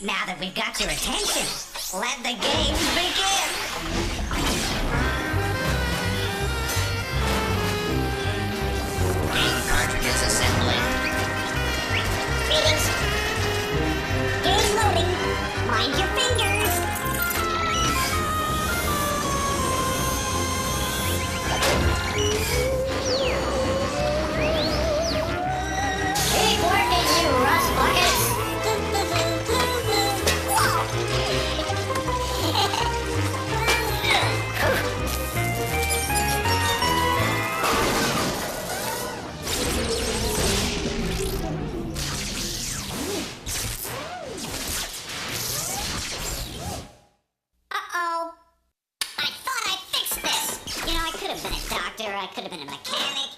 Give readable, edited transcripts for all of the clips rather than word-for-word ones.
Now that we've got your attention, let the games begin! Game cartridges assembling. Greetings. Game loading. Mind your fingers. Keep working, you rust buckets. Uh-oh. I thought I fixed this. You know, I could have been a doctor, I could have been a mechanic.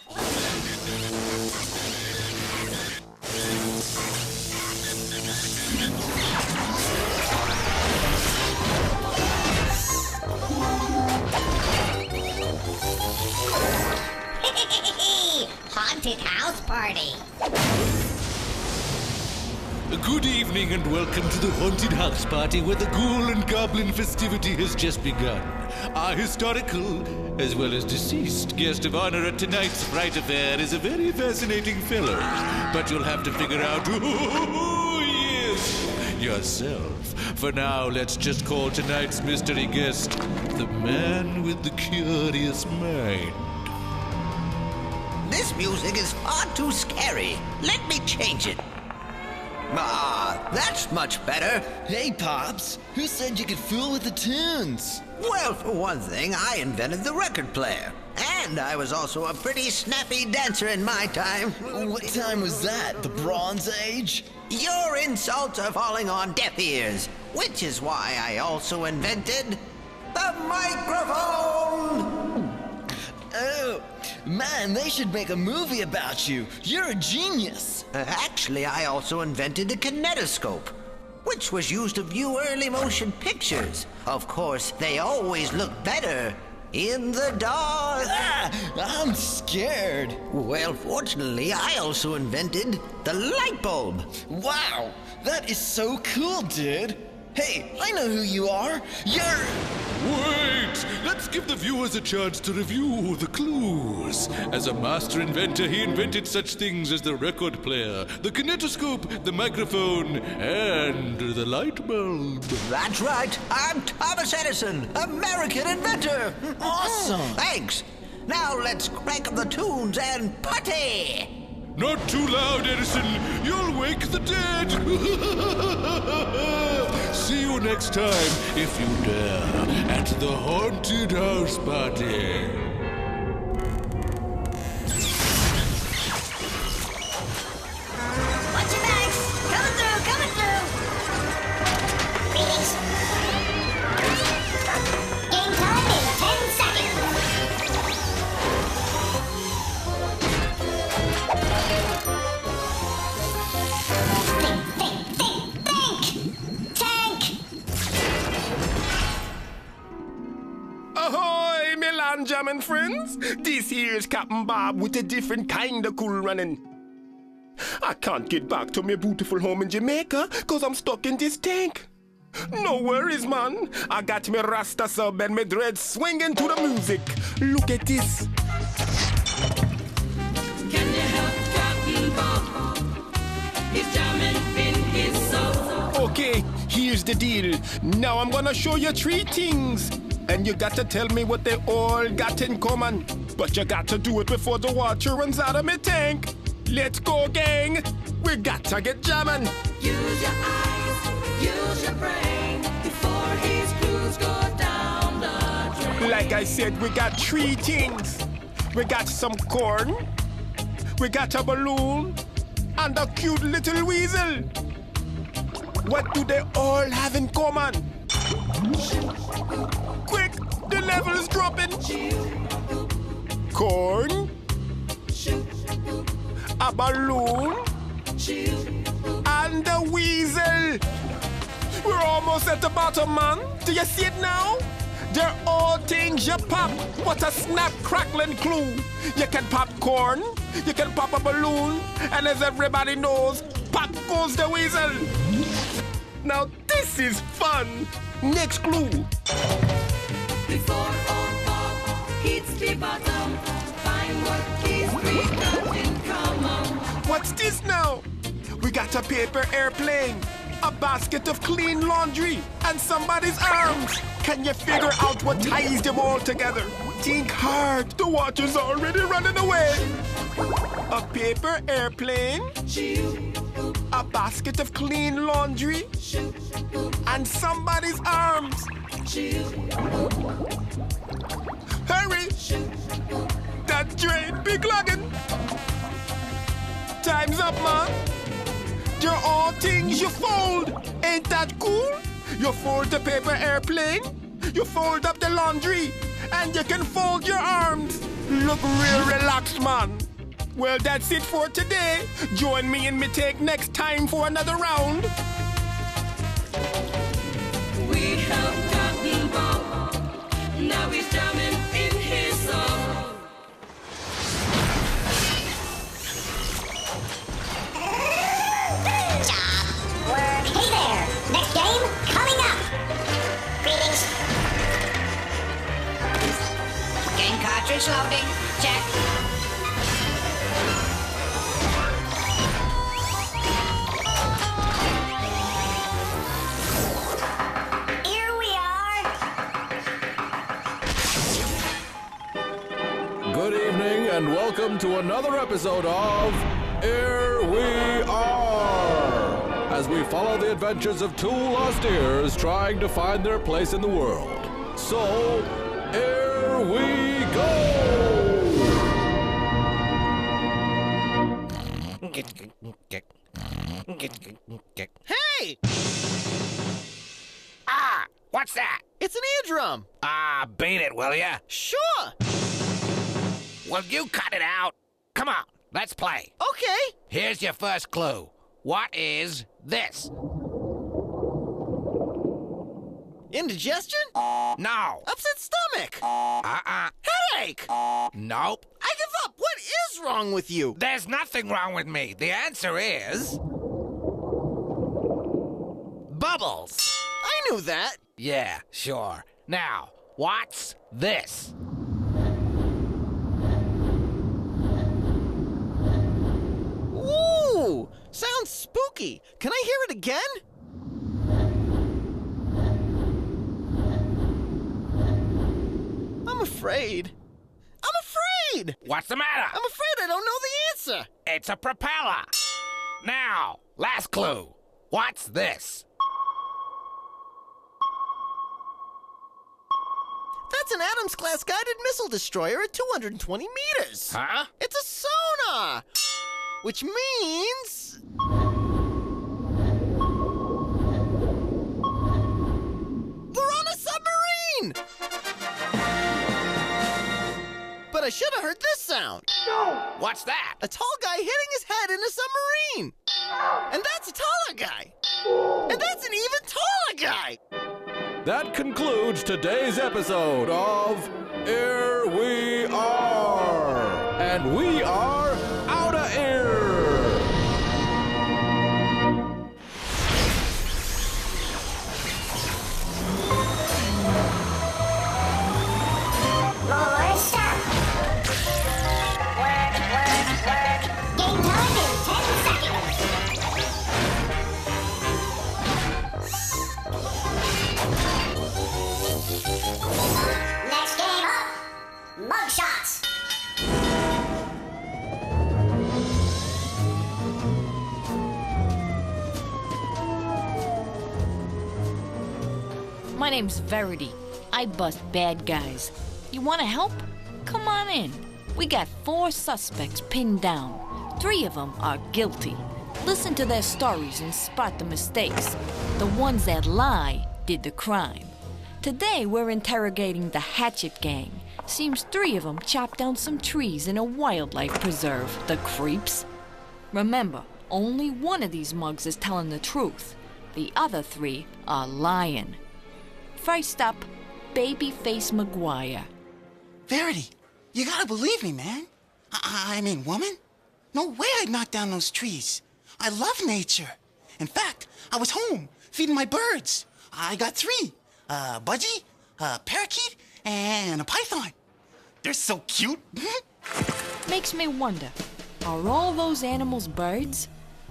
Haunted house party. Good evening and welcome to the haunted house party where the ghoul and goblin festivity has just begun. Our historical, as well as deceased, guest of honor at tonight's Fright Affair is a very fascinating fellow. But you'll have to figure out who he is yourself. For now, let's just call tonight's mystery guest the man with the curious mind. This music is far too scary. Let me change it. Ah, that's much better. Hey, Pops. Who said you could fool with the tunes? Well, for one thing, I invented the record player. And I was also a pretty snappy dancer in my time. What time was that? The Bronze Age? Your insults are falling on deaf ears, which is why I also invented the microphone! Oh, man, they should make a movie about you. You're a genius. Actually, I also invented the kinetoscope, which was used to view early motion pictures. Of course, they always look better in the dark. Ah, I'm scared. Well, fortunately, I also invented the light bulb. Wow, that is so cool, dude. Hey, I know who you are. You're... Wait! Let's give the viewers a chance to review the clues. As a master inventor, he invented such things as the record player, the kinetoscope, the microphone, and the light bulb. That's right. I'm Thomas Edison, American inventor. Awesome. Thanks. Now let's crank up the tunes and party. Not too loud, Edison. You'll wake the dead. See you next time, if you dare, at the haunted house party. Watch your backs! Coming through, coming through! Greetings. Game time in 10 seconds. Think! Tank! Ahoy, Milan Jam and friends! This here's Captain Bob with a different kind of cool running. I can't get back to my beautiful home in Jamaica cause I'm stuck in this tank. No worries, man. I got me Rasta sub and me dreads swinging to the music. Look at this. Can you help Captain Bob? He's jamming in his soul. Okay, here's the deal. Now I'm gonna show you 3 things. And you got to tell me what they all got in common. But you got to do it before the water runs out of my tank. Let's go, gang. We got to get jamming. Use your eyes, use your brain before his crews go down the drain. Like I said, we got 3 things. We got some corn, we got a balloon, and a cute little weasel. What do they all have in common? Quick, the level is dropping. Corn, a balloon, and a weasel. We're almost at the bottom, man. Do you see it now? They're all things you pop. What a snap crackling clue. You can pop corn, you can pop a balloon, and as everybody knows, pop goes the weasel. Now this is fun. Next clue. Before old Bob hits the bottom, find what these three got in common. What's this now? We got a paper airplane, a basket of clean laundry, and somebody's arms. Can you figure out what ties them all together? Think hard. The water's already running away. A paper airplane, a basket of clean laundry, and somebody's arms. Hurry! That drain be clogging. Time's up, man. They're all things you fold. Ain't that cool? You fold the paper airplane, you fold up the laundry, and you can fold your arms. Look real relaxed, man. Well, that's it for today. Join me in me take next time for another round. We have gotten Bob. Now he's jamming in his song. Job. Work. Hey there. Next game coming up. Greetings. Game cartridge loading. Check. Here we are. Good evening and welcome to another episode of Here We Are! As we follow the adventures of two lost ears trying to find their place in the world. So, here we go! Hey! Ah, what's that? It's an eardrum! Ah, beat it, will ya? Sure! Will you cut it out? Come on, let's play. Okay! Here's your first clue. What is this? Indigestion? No. Upset stomach? Headache? Nope. I give up! What is wrong with you? There's nothing wrong with me. The answer is... bubbles. I knew that! Yeah, sure. Now, what's this? Ooh! Sounds spooky! Can I hear it again? I'm afraid. I'm afraid! What's the matter? I'm afraid I don't know the answer! It's a propeller. Now, last clue. What's this? That's an Adams-class guided missile destroyer at 220 meters! Huh? It's a sonar! Which means... we're on a submarine! But I should have heard this sound. What's that? A tall guy hitting his head in a submarine. And that's a taller guy. And that's an even taller guy. That concludes today's episode of Here We Are! And we are out of here! More stuff. Work, work, work. Game time in 10 seconds. Next game up. Mug shots. My name's Verity. I bust bad guys. You want to help? Come on in. We got 4 suspects pinned down. 3 of them are guilty. Listen to their stories and spot the mistakes. The ones that lie did the crime. Today we're interrogating the Hatchet Gang. Seems 3 of them chopped down some trees in a wildlife preserve, the creeps. Remember, only one of these mugs is telling the truth. The other 3 are lying. First up, Babyface McGuire. Verity, you gotta believe me, man. I mean, woman? No way I'd knock down those trees. I love nature. In fact, I was home feeding my birds. I got 3. A budgie, a parakeet, and a python. They're so cute. Makes me wonder, are all those animals birds?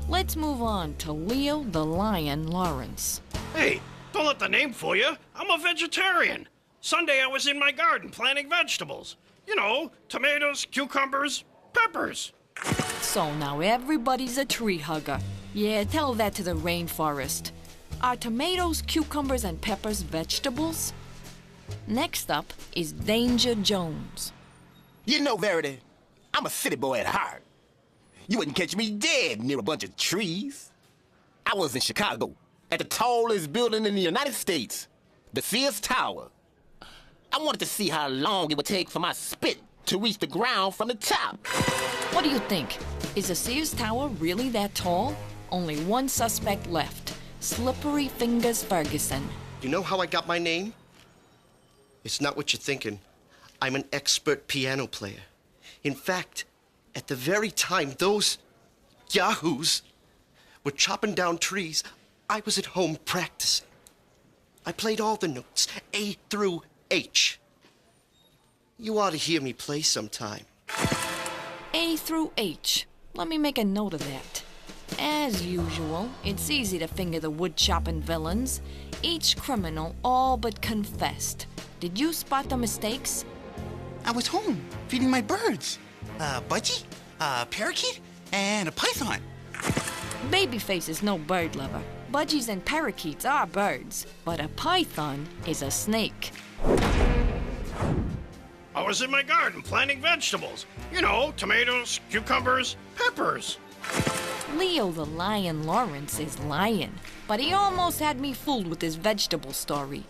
Let's move on to Leo the Lion Lawrence. Hey, don't let the name fool you. I'm a vegetarian. Sunday I was in my garden planting vegetables. You know, tomatoes, cucumbers, peppers. So now everybody's a tree hugger. Yeah, tell that to the rainforest. Are tomatoes, cucumbers, and peppers vegetables? Next up is Danger Jones. You know, Verity, I'm a city boy at heart. You wouldn't catch me dead near a bunch of trees. I was in Chicago, at the tallest building in the United States, the Sears Tower. I wanted to see how long it would take for my spit to reach the ground from the top. What do you think? Is the Sears Tower really that tall? Only one suspect left, Slippery Fingers Ferguson. You know how I got my name? It's not what you're thinking. I'm an expert piano player. In fact, at the very time those yahoos were chopping down trees, I was at home practicing. I played all the notes, A through H. You ought to hear me play sometime. A through H. Let me make a note of that. As usual, it's easy to finger the wood-chopping villains. Each criminal all but confessed. Did you spot the mistakes? I was home, feeding my birds. A budgie, a parakeet, and a python. Babyface is no bird lover. Budgies and parakeets are birds, but a python is a snake. I was in my garden planting vegetables. You know, tomatoes, cucumbers, peppers. Leo the Lion Lawrence is lying, but he almost had me fooled with his vegetable story.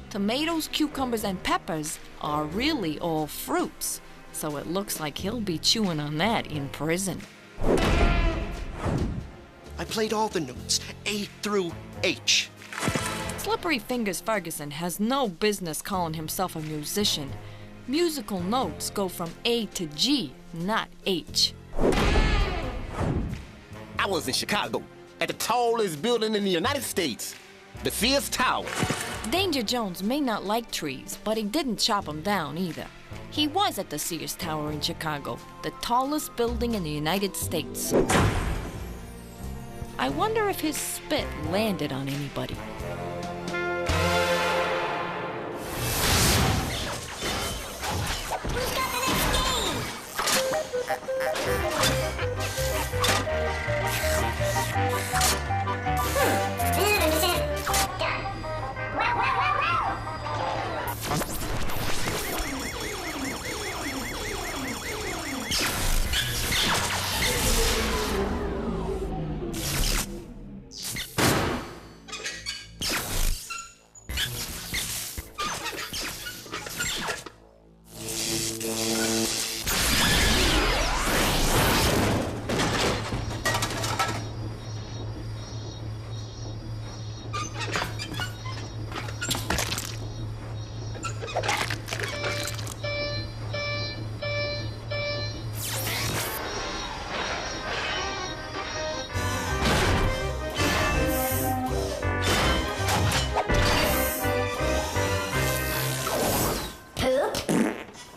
Tomatoes, cucumbers, and peppers are really all fruits, so it looks like he'll be chewing on that in prison. I played all the notes, A through H. Slippery Fingers Ferguson has no business calling himself a musician. Musical notes go from A to G, not H. I was in Chicago, at the tallest building in the United States, the Sears Tower. Danger Jones may not like trees, but he didn't chop them down either. He was at the Sears Tower in Chicago, the tallest building in the United States. I wonder if his spit landed on anybody.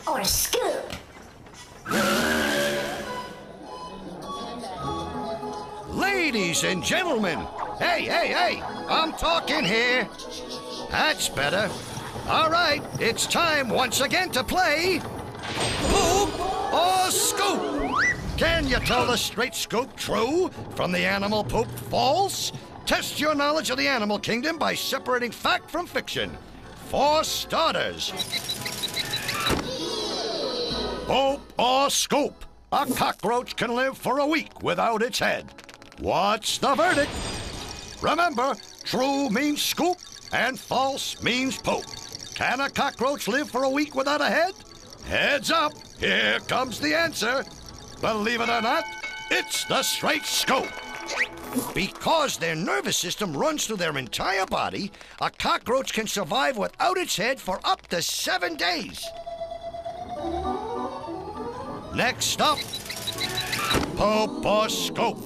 Or a scoop. Ladies and gentlemen, hey, I'm talking here. That's better. All right, it's time once again to play Poop or Scoop. Can you tell the straight scoop true from the animal poop false? Test your knowledge of the animal kingdom by separating fact from fiction. For starters, Poop or Scoop? A cockroach can live for a week without its head. What's the verdict? Remember, true means scoop and false means poop. Can a cockroach live for a week without a head? Heads up, here comes the answer. Believe it or not, it's the straight scoop. Because their nervous system runs through their entire body, a cockroach can survive without its head for up to 7 days. Next up, Poop or Scoop.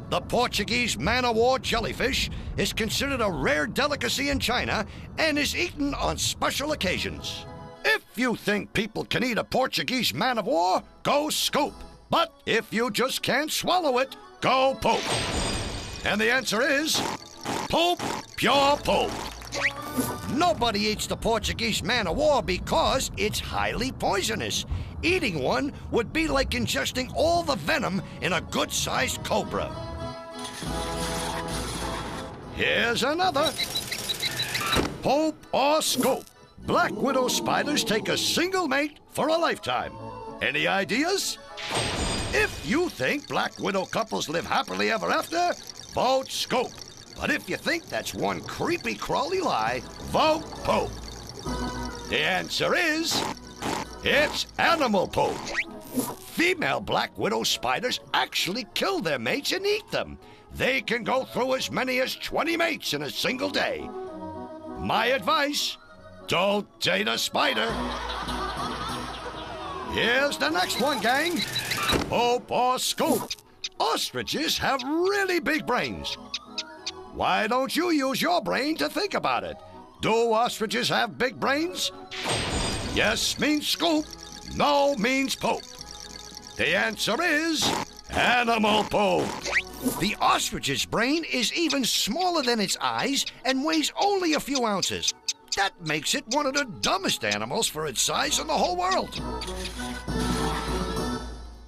The Portuguese man-o-war jellyfish is considered a rare delicacy in China and is eaten on special occasions. If you think people can eat a Portuguese man-of-war, go scoop. But if you just can't swallow it, go poop. And the answer is poop, pure poop. Nobody eats the Portuguese man-o-war because it's highly poisonous. Eating one would be like ingesting all the venom in a good-sized cobra. Here's another. Pope or scoop. Black widow spiders take a single mate for a lifetime. Any ideas? If you think black widow couples live happily ever after, vote scoop. But if you think that's one creepy crawly lie, vote poop. The answer is, it's animal poop. Female black widow spiders actually kill their mates and eat them. They can go through as many as 20 mates in a single day. My advice, don't date a spider. Here's the next one, gang. Pope or scoop. Ostriches have really big brains. Why don't you use your brain to think about it? Do ostriches have big brains? Yes means scoop, no means poop. The answer is animal poop. The ostrich's brain is even smaller than its eyes and weighs only a few ounces. That makes it one of the dumbest animals for its size in the whole world.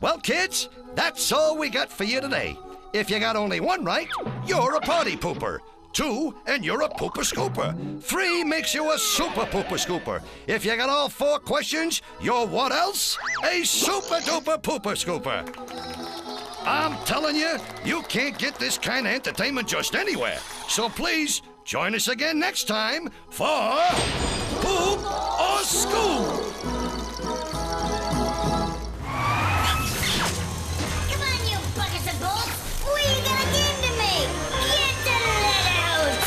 Well, kids, that's all we got for you today. If you got only one right, you're a party pooper. 2, and you're a pooper scooper. 3 makes you a super pooper scooper. If you got all 4 questions, you're what else? A super duper pooper scooper. I'm telling you, you can't get this kind of entertainment just anywhere. So please, join us again next time for Poop or Scoop. Come on, you buckets of bolts! What are you gonna give to me? Get the lead out!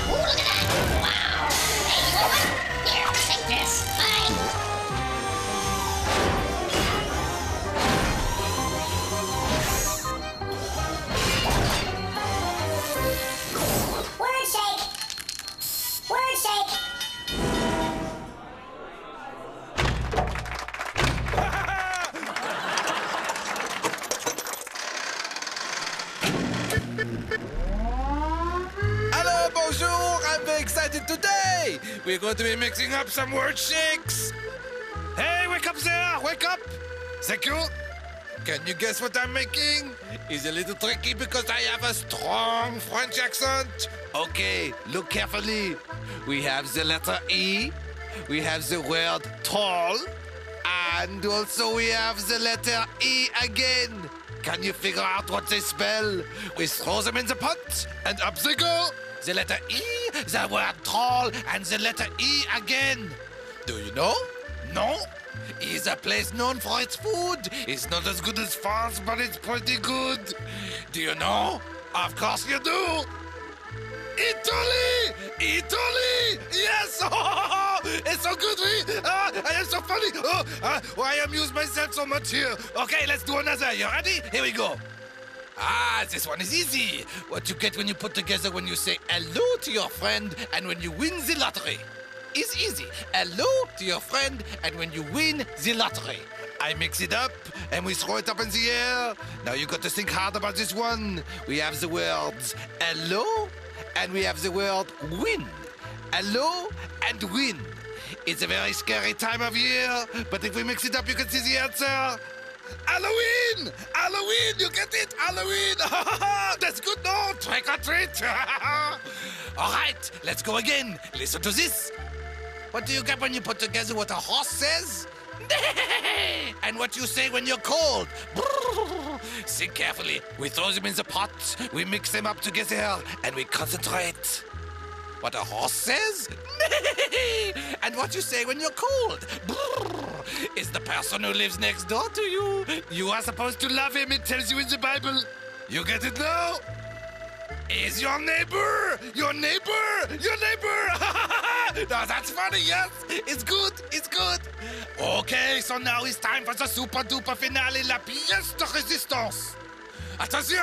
Ooh, look at that! Wow! Hey, you know what? Here, take this. Bye! Word shake! Word shake! Hello, bonjour! I'm very excited today! We're going to be mixing up some word shakes! Hey, wake up there! Wake up! Thank you! Can you guess what I'm making? It's a little tricky because I have a strong French accent. Okay, look carefully. We have the letter E, we have the word tall, and also we have the letter E again. Can you figure out what they spell? We throw them in the pot, and up they go. The letter E, the word tall, and the letter E again. Do you know? No? It's a place known for its food. It's not as good as France, but it's pretty good. Do you know? Of course you do. Italy! Italy! Yes! Oh, it's so good, oui? I am so funny. I amuse myself so much here. Okay, let's do another. You ready? Here we go. This one is easy. What you get when you put together when you say hello to your friend and when you win the lottery. Is easy. Hello to your friend and when you win the lottery. I mix it up and we throw it up in the air. Now you got to think hard about this one. We have the words hello and we have the word win. Hello and win. It's a very scary time of year, but if we mix it up, you can see the answer. Halloween! Halloween! You get it? Halloween! That's good, no? Trick or treat! All right, let's go again. Listen to this. What do you get when you put together what a horse says? And what you say when you're cold? Think carefully. We throw them in the pot, we mix them up together, and we concentrate. What a horse says? And what you say when you're cold? Is the person who lives next door to you. You are supposed to love him, it tells you in the Bible. You get it now? Is your neighbor! Your neighbor! Your neighbor! Now that's funny, yes? It's good, it's good. Okay, so now it's time for the super duper finale, la pièce de résistance. Attention!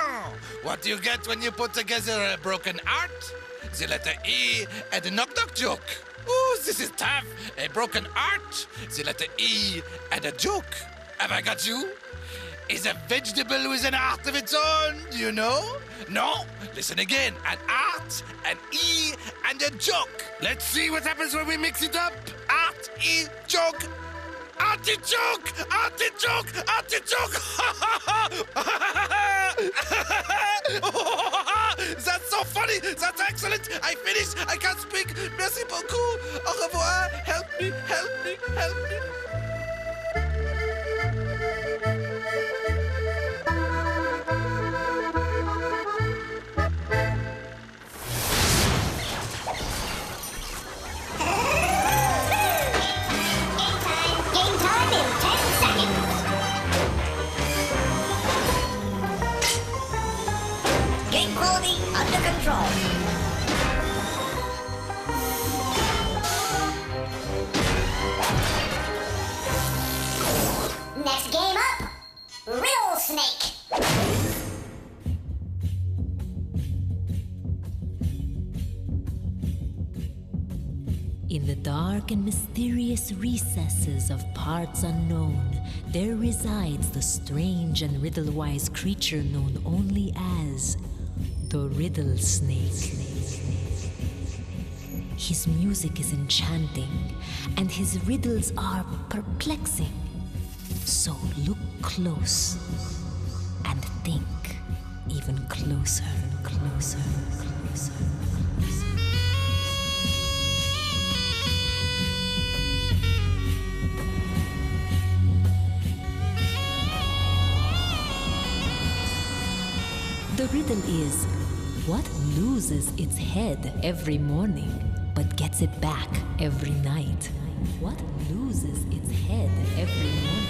What do you get when you put together a broken heart? The letter E and a knock-knock joke. Ooh, this is tough. A broken heart, the letter E and a joke. Have I got you? Is a vegetable with an heart of its own, do you know? No? Listen again. An heart, an E, and a joke. Let's see what happens when we mix it up. Heart, E, joke. Artichoke! Artichoke! Artichoke! That's so funny! That's excellent! I finished! I can't speak! Merci beaucoup! Au revoir! Help me! Help me! Help me! Under control. Next game up, Riddle Snake. In the dark and mysterious recesses of parts unknown, there resides the strange and riddle-wise creature known only as the Riddle Snake. His music is enchanting, and his riddles are perplexing. So look close and think even closer, closer, closer. The riddle is, what loses its head every morning, but gets it back every night? What loses its head every morning,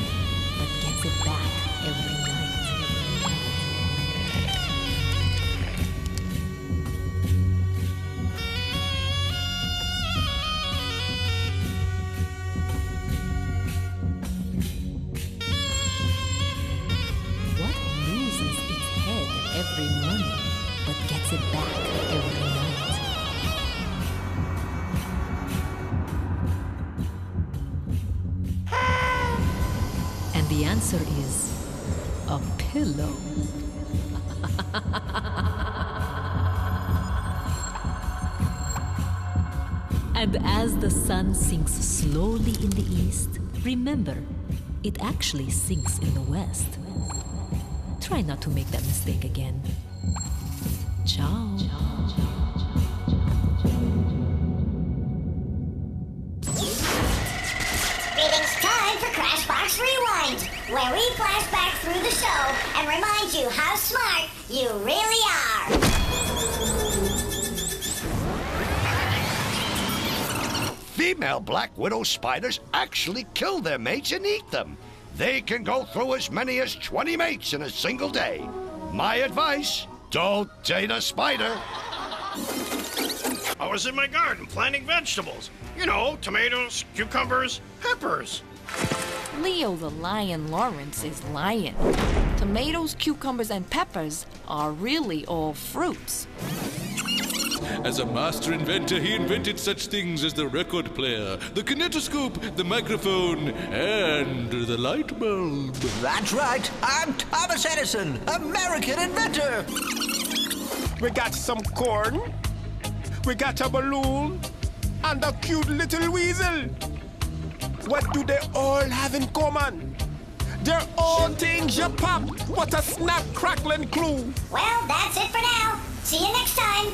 but gets it back every night? What loses its head every morning, but gets it back every night? And the answer is a pillow. And as the sun sinks slowly in the east, remember, it actually sinks in the west. Try not to make that mistake again. Ciao. It's time for Crashbox Rewind, where we flash back through the show and remind you how smart you really are. Female black widow spiders actually kill their mates and eat them. They can go through as many as 20 mates in a single day. My advice, don't date a spider. I was in my garden planting vegetables. You know, tomatoes, cucumbers, peppers. Leo the Lion Lawrence is lying. Tomatoes, cucumbers, and peppers are really all fruits. As a master inventor, he invented such things as the record player, the kinetoscope, the microphone, and the light bulb. That's right. I'm Thomas Edison, American inventor. We got some corn, we got a balloon, and a cute little weasel. What do they all have in common? They're all things you pop. What a snap, crackling clue. Well, that's it for now. See you next time.